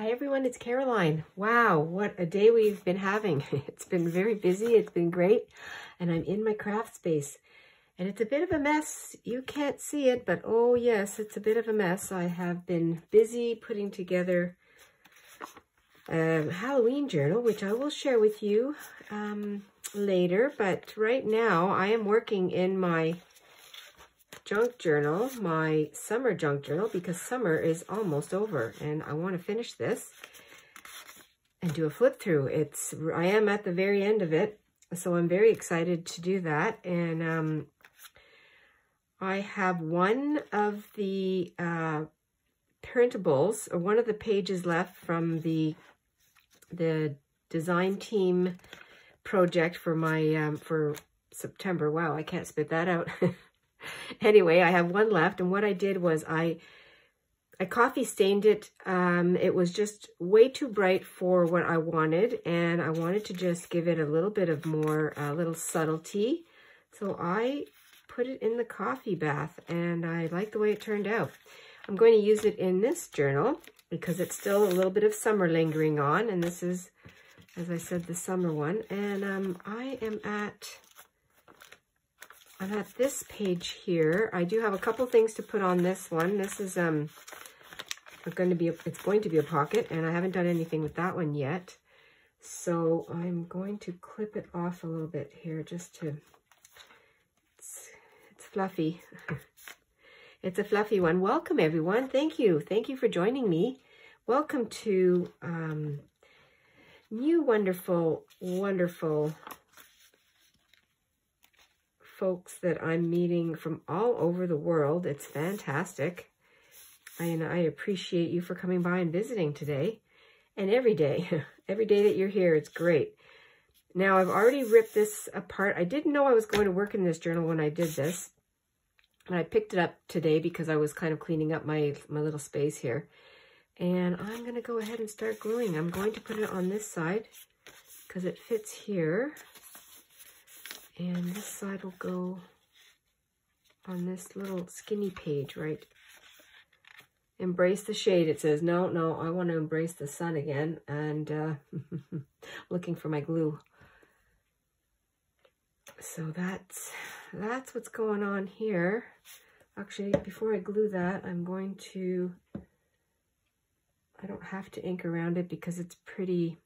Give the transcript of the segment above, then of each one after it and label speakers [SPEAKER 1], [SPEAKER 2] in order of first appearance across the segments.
[SPEAKER 1] Hi everyone, it's Caroline. Wow, what a day we've been having. It's been very busy, it's been great, and I'm in my craft space. And it's a bit of a mess. You can't see it, but oh yes, it's a bit of a mess. I have been busy putting together a Halloween journal, which I will share with you later. But right now, I am working in my junk journal, my summer junk journal, because summer is almost over and I want to finish this and do a flip through. I am at the very end of it, so I'm very excited to do that. And I have one of the printables, or one of the pages left from the design team project for my for September. Wow, I can't spit that out. Anyway, I have one left, and what I did was I coffee stained it. It was just way too bright for what I wanted, and I wanted to just give it a little bit of more, little subtlety. So I put it in the coffee bath, and I like the way it turned out. I'm going to use it in this journal because it's still a little bit of summer lingering on, and this is, as I said, the summer one. And I'm at this page here. I do have a couple things to put on this one. This is it's going to be a pocket, and I haven't done anything with that one yet. So I'm going to clip it off a little bit here, just to. It's fluffy. It's a fluffy one. Welcome everyone. Thank you for joining me. Welcome to new wonderful folks that I'm meeting from all over the world. It's fantastic. And I appreciate you for coming by and visiting today. And every day. Every day that you're here, it's great. Now, I've already ripped this apart. I didn't know I was going to work in this journal when I did this. And I picked it up today because I was kind of cleaning up my little space here. And I'm going to go ahead and start gluing. I'm going to put it on this side because it fits here. And this side will go on this little skinny page, right? Embrace the shade. It says, no, I want to embrace the sun again. And looking for my glue. So that's what's going on here. Actually, before I glue that, I don't have to ink around it because it's pretty,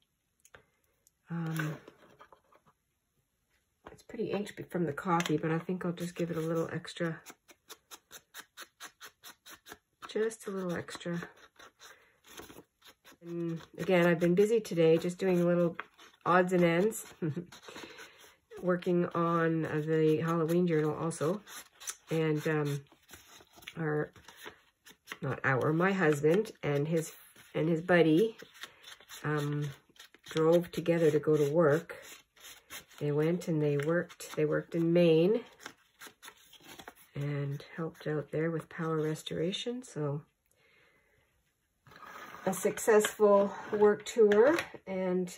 [SPEAKER 1] it's pretty inked from the coffee, but I think I'll just give it a little extra. Just a little extra. And again, I've been busy today, just doing little odds and ends. Working on the Halloween journal also. And my husband and his buddy drove together to go to work. They went and they worked in Maine and helped out there with power restoration. So a successful work tour, and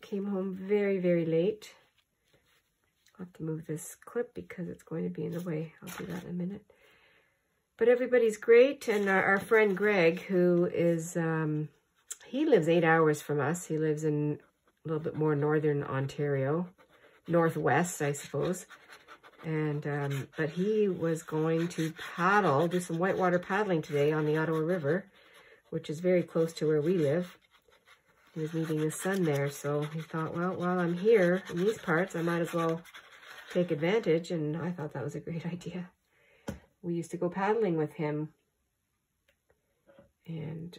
[SPEAKER 1] came home very, very late. I'll have to move this clip because it's going to be in the way. I'll do that in a minute. But everybody's great, and our friend Greg, who is, he lives 8 hours from us. He lives in a little bit more northern Ontario, northwest, I suppose. And but he was going to do some whitewater paddling today on the Ottawa River, which is very close to where we live. He was meeting his son there, so he thought, well, while I'm here in these parts, I might as well take advantage, and I thought that was a great idea. We used to go paddling with him, and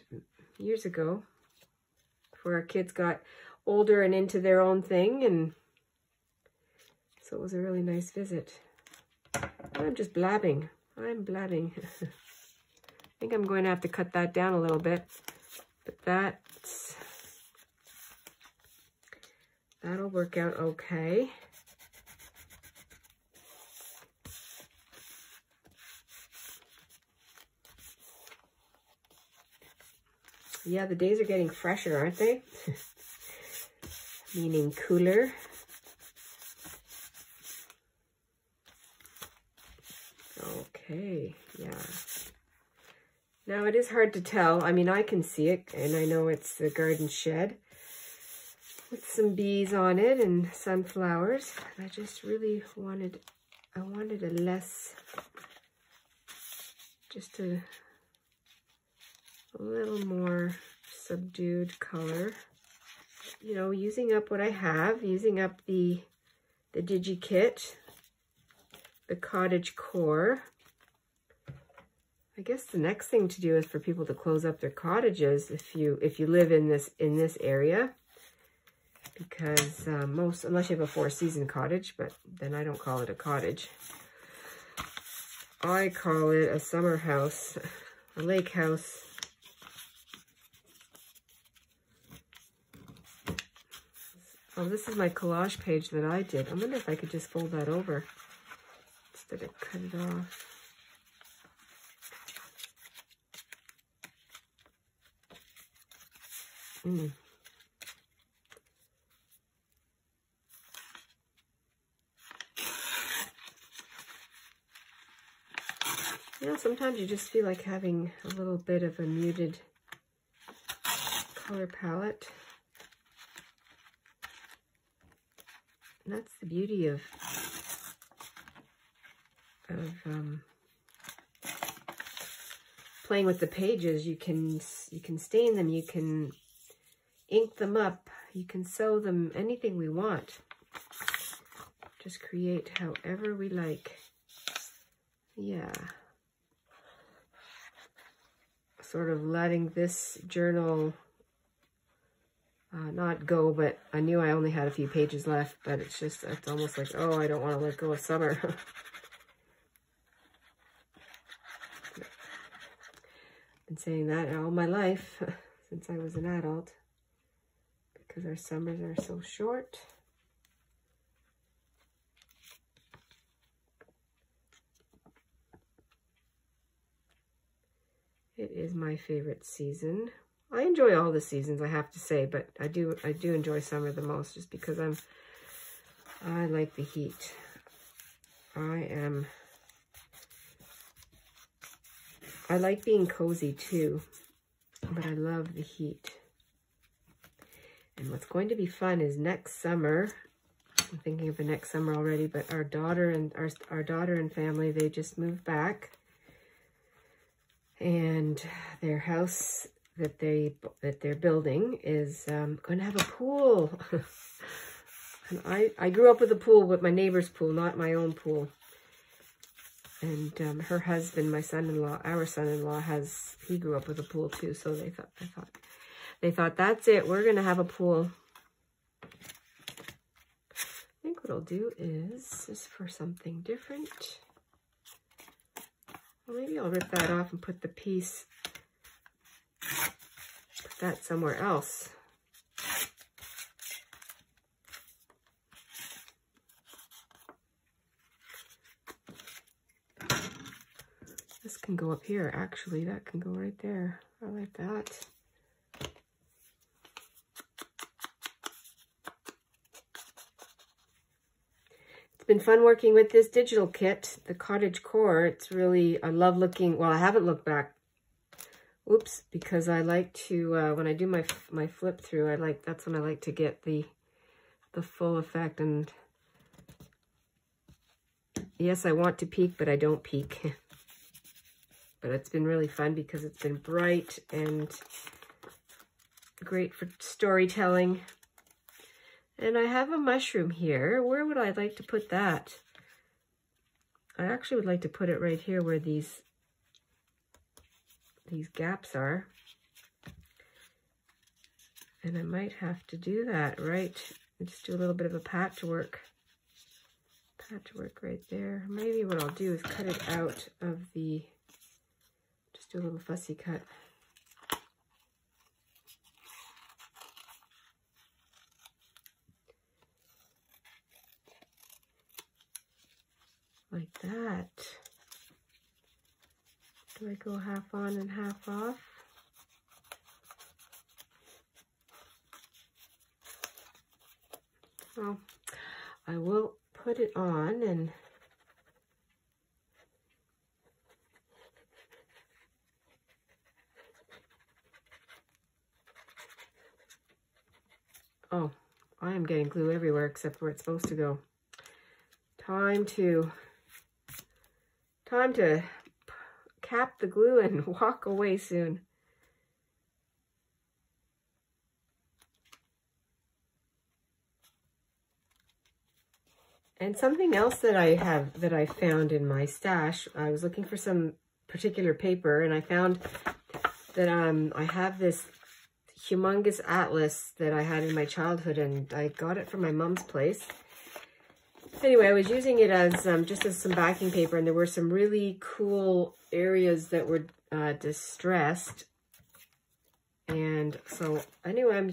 [SPEAKER 1] years ago, before our kids got older and into their own thing, and so it was a really nice visit. I'm just blabbing. I'm blabbing. I think I'm going to have to cut that down a little bit, but that'll work out okay. Yeah, the days are getting fresher, aren't they? Meaning cooler. Okay, yeah. Now it is hard to tell. I mean, I can see it, and I know it's the garden shed with some bees on it and sunflowers. I just really wanted, I wanted a less, just a little more subdued color. You know, using up what I have, using up the Digi Kit, the Cottage Core. I guess the next thing to do is for people to close up their cottages if you live in this area, because unless you have a 4-season cottage, but then I don't call it a cottage. I call it a summer house, a lake house. Oh, this is my collage page that I did. I wonder if I could just fold that over instead of cut it off. You know, sometimes you just feel like having a little bit of a muted color palette. And that's the beauty of playing with the pages. You can stain them, you can ink them up, you can sew them, anything we want. Just create however we like. Yeah. Sort of letting this journal not go, but I knew I only had a few pages left, but it's almost like, oh, I don't want to let go of summer. Been saying that all my life since I was an adult, because our summers are so short. It is my favorite season. I enjoy all the seasons, I have to say, but I do enjoy summer the most, just because I like the heat. I like being cozy too, but I love the heat. And what's going to be fun is next summer, I'm thinking of the next summer already, but our daughter and family, they just moved back, and their house that they're building is going to have a pool. And I grew up with a pool, with my neighbor's pool, not my own pool. And her husband, my son-in-law, our son-in-law, he grew up with a pool too. So they thought that's it, we're gonna have a pool. I think what I'll do is just for something different. Well, maybe I'll rip that off and put the piece, put that somewhere else. This can go up here, actually. That can go right there. I like that. It's been fun working with this digital kit, the Cottage Core. It's really, I love looking, well, I haven't looked back. Oops, because I like to, when I do my flip through, that's when I like to get the full effect. And yes, I want to peek, but I don't peek. But it's been really fun because it's been bright and great for storytelling. And I have a mushroom here. Where would I like to put that? I actually would like to put it right here where these gaps are. And I might have to do that, right? Just do a little bit of a patchwork right there. Maybe what I'll do is cut it out of the, just do a little fussy cut. Like that. Do I go half on and half off? Well, I will put it on and Oh, I am getting glue everywhere except where it's supposed to go. Time to cap the glue and walk away soon. And something else that I found in my stash, I was looking for some particular paper, and I found that I have this humongous atlas that I had in my childhood, and I got it from my mom's place. Anyway, I was using it as just as some backing paper, and there were some really cool areas that were distressed. And so anyway, I'm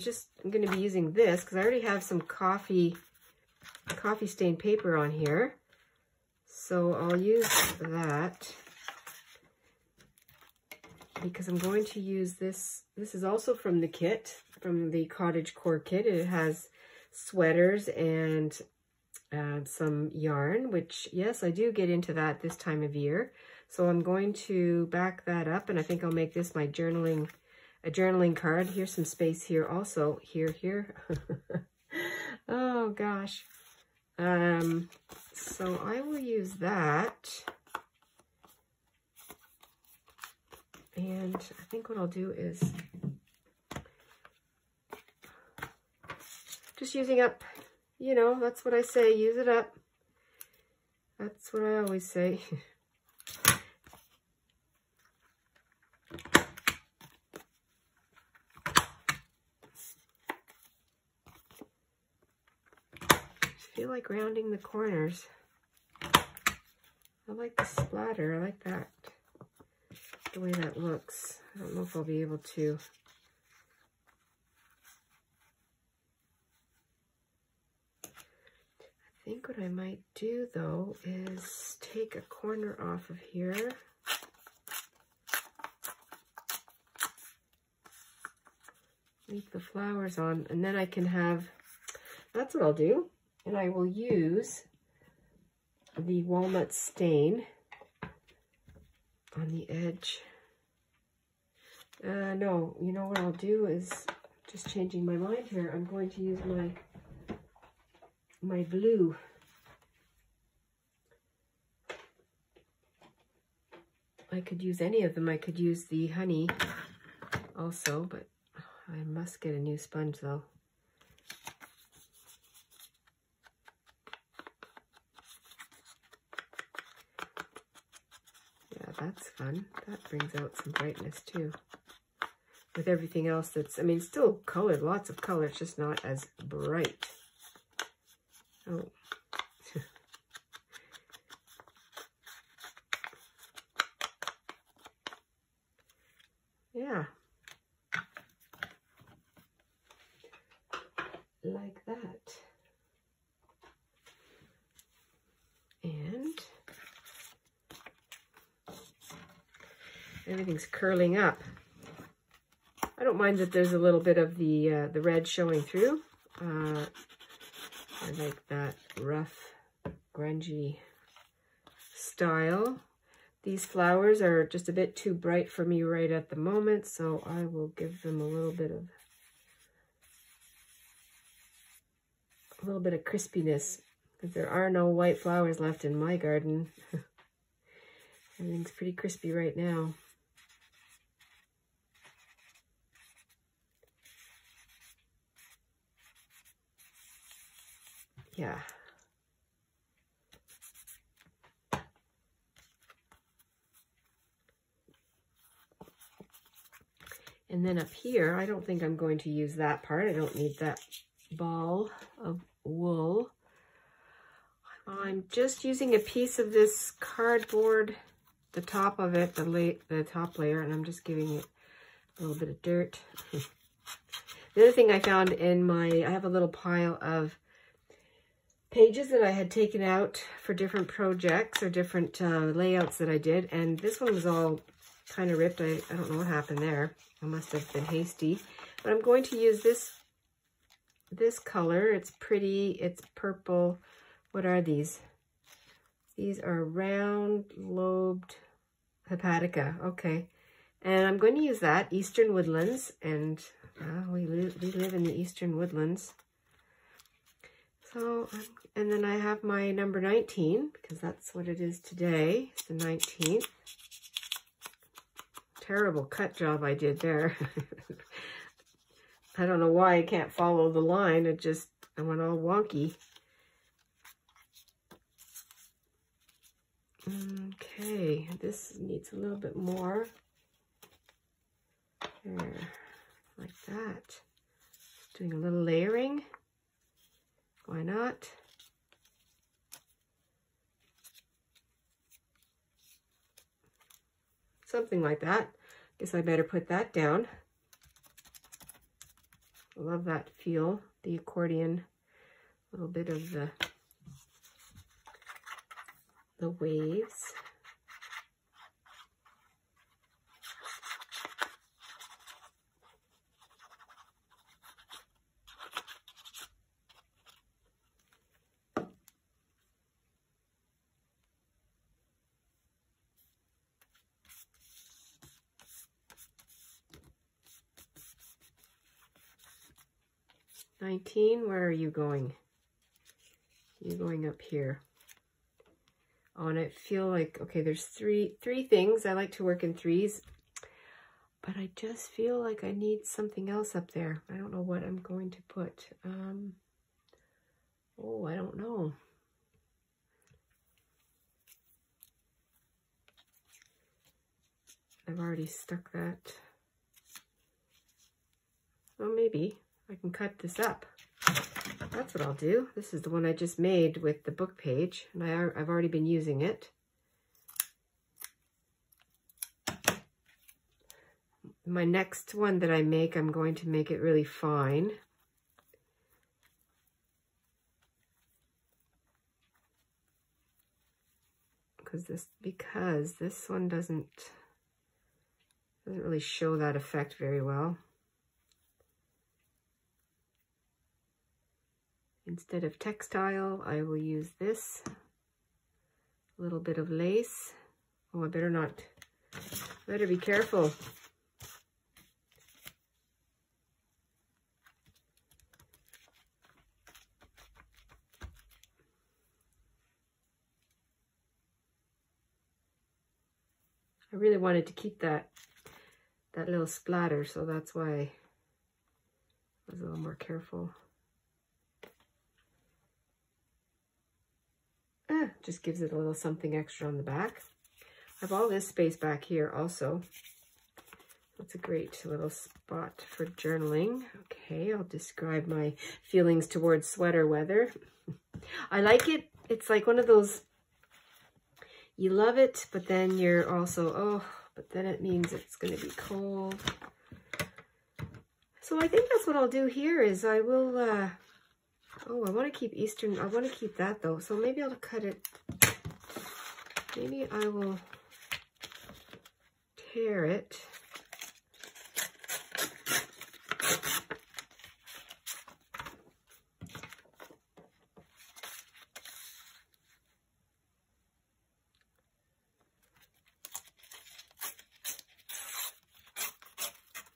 [SPEAKER 1] going to be using this because I already have some coffee stained paper on here. So I'll use that because I'm going to use this. This is also from the kit, from the Cottage Core kit. It has sweaters and some yarn, which, yes, I do get into that this time of year. So I'm going to back that up, and I think I'll make this my a journaling card. Here's some space here also. Here. Oh, gosh. So I will use that. And I think what I'll do is just using up, you know, that's what I say, use it up. That's what I always say. I feel like rounding the corners. I like the splatter. I like that, the way that looks. I don't know if I'll be able to. I think what I might do though is take a corner off of here. Leave the flowers on, and then I can have, that's what I'll do. And I will use the walnut stain on the edge. No, you know what I'll do is, just changing my mind here, I'm going to use my blue. I could use any of them. I could use the honey also, but I must get a new sponge though. That's fun. That brings out some brightness too. With everything else that's, I mean, still colored, lots of color, it's just not as bright. Oh. Yeah. Like that. And everything's curling up. I don't mind that there's a little bit of the red showing through. I like that rough, grungy style. These flowers are just a bit too bright for me right at the moment, so I will give them a little bit of crispiness, because there are no white flowers left in my garden. Everything's pretty crispy right now. Yeah. And then up here, I don't think I'm going to use that part. I don't need that ball of wool. I'm just using a piece of this cardboard, the top of it, the top layer, and I'm just giving it a little bit of dirt. The other thing I found in I have a little pile of pages that I had taken out for different projects or different layouts that I did, and this one was all kind of ripped. I don't know what happened there. I must have been hasty, but I'm going to use this color. It's pretty. It's purple. What are these? These are round lobed hepatica. Okay, and I'm going to use that Eastern Woodlands, and We live in the Eastern Woodlands. So, and then I have my number 19, because that's what it is today. It's the 19th. Terrible cut job I did there. I don't know why I can't follow the line. I went all wonky. Okay, this needs a little bit more. There, like that. Doing a little layering. Why not? Something like that. Guess I better put that down. I love that feel, the accordion, a little bit of the waves. Where are you going? You're going up here. Oh, and I feel like, okay, there's three things. I like to work in threes, but I just feel like I need something else up there. I don't know what I'm going to put. Oh, I don't know. I've already stuck that. Well, maybe I can cut this up. That's what I'll do. This is the one I just made with the book page, and I've already been using it. My next one that I make, I'm going to make it really fine. Because this one doesn't really show that effect very well. Instead of textile, I will use this. A little bit of lace. Oh, I better be careful. I really wanted to keep that little splatter, so that's why I was a little more careful. Just gives it a little something extra on the back. I have all this space back here also. That's a great little spot for journaling. Okay, I'll describe my feelings towards sweater weather. I like it. It's like one of those, you love it, but then you're also, oh, but then it means it's going to be cold. So I think that's what I'll do here is I will, oh, I want to keep Eastern, I want to keep that though. So maybe I'll cut it, maybe I will tear it.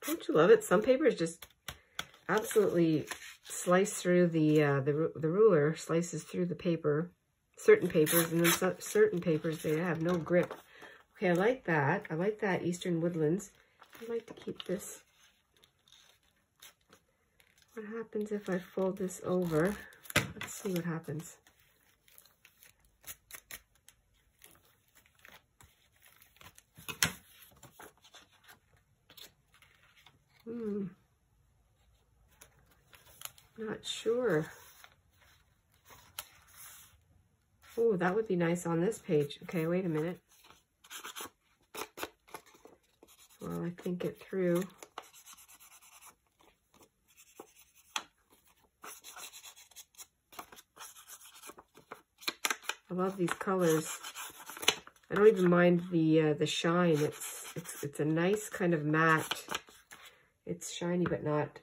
[SPEAKER 1] Don't you love it? Some papers just absolutely slice through the ruler slices through the paper. Certain papers, and then certain papers, they have no grip. Okay, I like that. I like that Eastern Woodlands. I'd like to keep this. What happens if I fold this over? Let's see what happens. Not sure. Oh, that would be nice on this page. Okay, wait a minute. While I think it through. I love these colors. I don't even mind the shine. It's a nice kind of matte. It's shiny, but not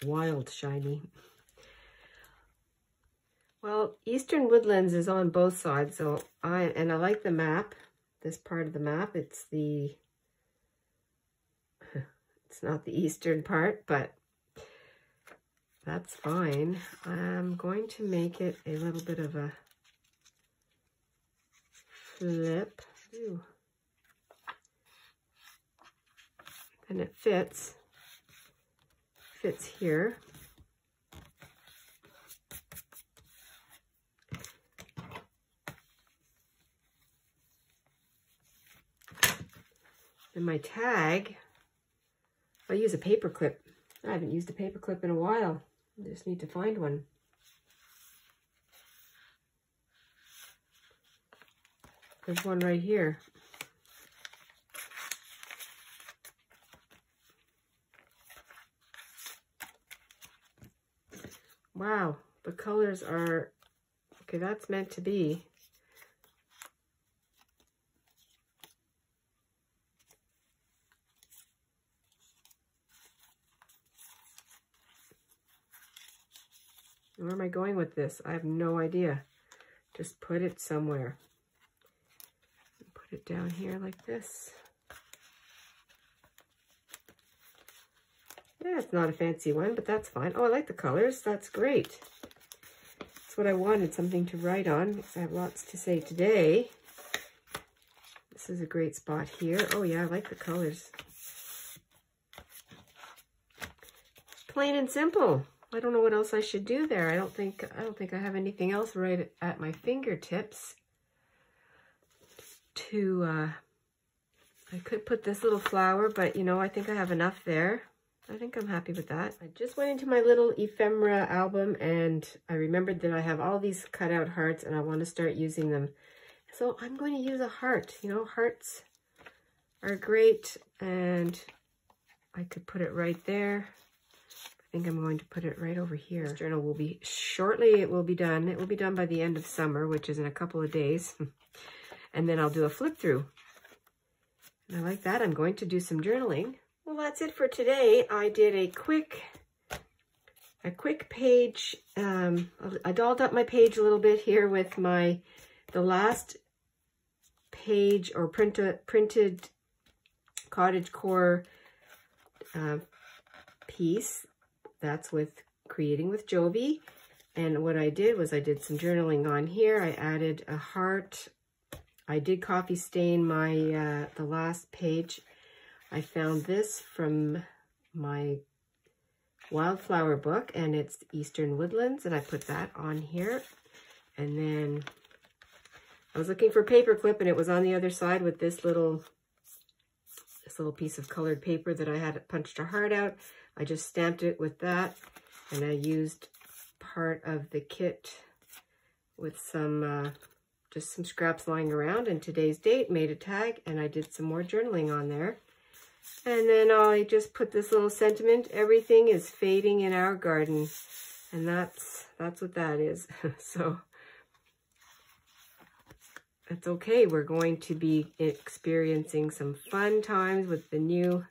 [SPEAKER 1] wild shiny. Well, Eastern Woodlands is on both sides, so I like the map. This part of the map, it's It's not the eastern part, but that's fine. I'm going to make it a little bit of a flip. Ooh. And it fits here. And my tag, I'll use a paper clip. I haven't used a paper clip in a while. I just need to find one. There's one right here. Wow, the colors are, okay, that's meant to be. Where am I going with this? I have no idea. Just put it somewhere. Put it down here like this. Yeah, it's not a fancy one, but that's fine. Oh, I like the colors. That's great. That's what I wanted, something to write on, because I have lots to say today. This is a great spot here. Oh yeah, I like the colors. Plain and simple. I don't know what else I should do there. I don't think I have anything else right at my fingertips to I could put this little flower, but you know, I think I have enough there. I think I'm happy with that. I just went into my little ephemera album and I remembered that I have all these cut out hearts and I want to start using them. So I'm going to use a heart. You know, hearts are great, and I could put it right there. I think I'm going to put it right over here. This journal will be, shortly it will be done. It will be done by the end of summer, which is in a couple of days. And then I'll do a flip through. And I like that. I'm going to do some journaling. Well, that's it for today. I did a quick page. I dolled up my page a little bit here with the last page or printed Cottage Core piece. That's with Creating with Jovi. And what I did was I did some journaling on here. I added a heart. I did coffee stain my the last page. I found this from my wildflower book, and it's Eastern Woodlands, and I put that on here. And then I was looking for a paper clip, and it was on the other side with this little piece of colored paper that I had punched a heart out. I just stamped it with that, and I used part of the kit with some just some scraps lying around, and today's date, made a tag, and I did some more journaling on there. And then I just put this little sentiment: everything is fading in our garden. And that's what that is. So it's okay. We're going to be experiencing some fun times with the new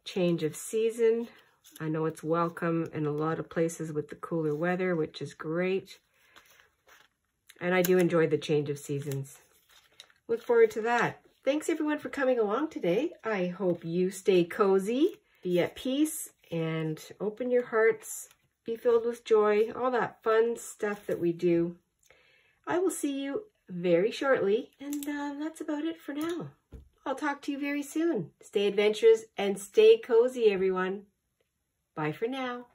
[SPEAKER 1] change of season. I know it's welcome in a lot of places with the cooler weather, which is great. And I do enjoy the change of seasons. Look forward to that. Thanks everyone for coming along today. I hope you stay cozy, be at peace, and open your hearts, be filled with joy, all that fun stuff that we do. I will see you very shortly, and that's about it for now. I'll talk to you very soon. Stay adventurous and stay cozy, everyone. Bye for now.